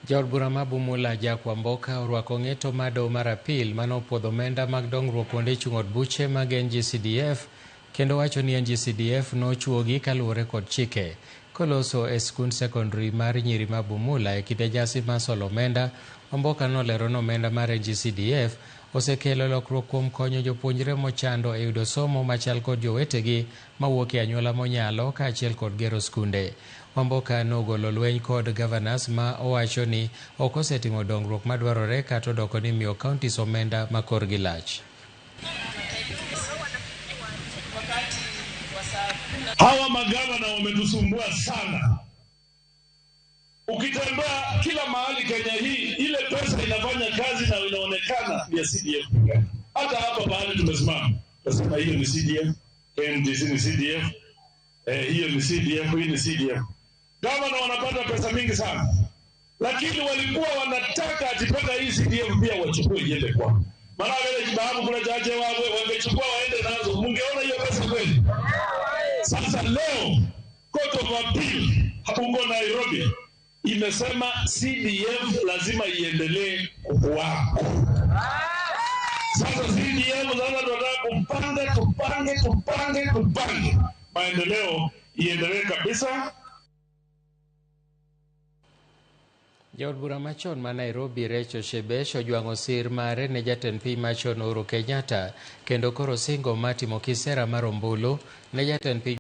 Jaod bura ma Bumula Jack Wamboka orwako ng'eto mado mar apil manopodho omenda mag dongruok kuonde chung' od buche mag NG-CDF kendo wacho ni NG-CDF nochuogi kaluwore kod chike. Koloso e skund sekondari mar nyiri ma Bumula e kinde nyasi mar solo omenda, Wamboka nolero ni omenda mar NG-CDF osekelo lokruok kuom konyo jopuonjre mochando e yudo somo machal kod jowetegi mawuok e anyuola monyalo kaachiel kod gero skunde. Wamboka nogolo lweny kod Gavanas ma owacho ni ok osetimo dongruok madwarore kata odoko ni miyo kauntis omenda ma korgi lach. Hawa magavana wametusumbua sana. Ukitembea kila mahali Kenya hii, ile pesa inafanya kazi na inaonekana ni ya CDF. Hata hapa mahali tumesimama, tunasema hiyo ni CDF, NDC ni CDF, hiyo ni CDF, hii ni CDF. Gavana wanapata pesa mingi sana, lakini walikuwa wanataka atipata hii CDF pia wachukue iende kwao. Maana wale baadhi kuna jaje wao wangechukua waende nazo, mungeona hiyo pesa kweli. Sasa leo Court of Appeal huko Nairobi imesema CDF lazima iendelee kuwako. Sasa CDF sasa tunataka tupange maendeleo iendelee kabisa. Jaod bura machon ma Nairobi Rachel Shebesh ojwang'o sir mare ne jatend piny machon Uhuru Kenyatta kendo koro singo matimo kisera mar ombulu ne jatend piny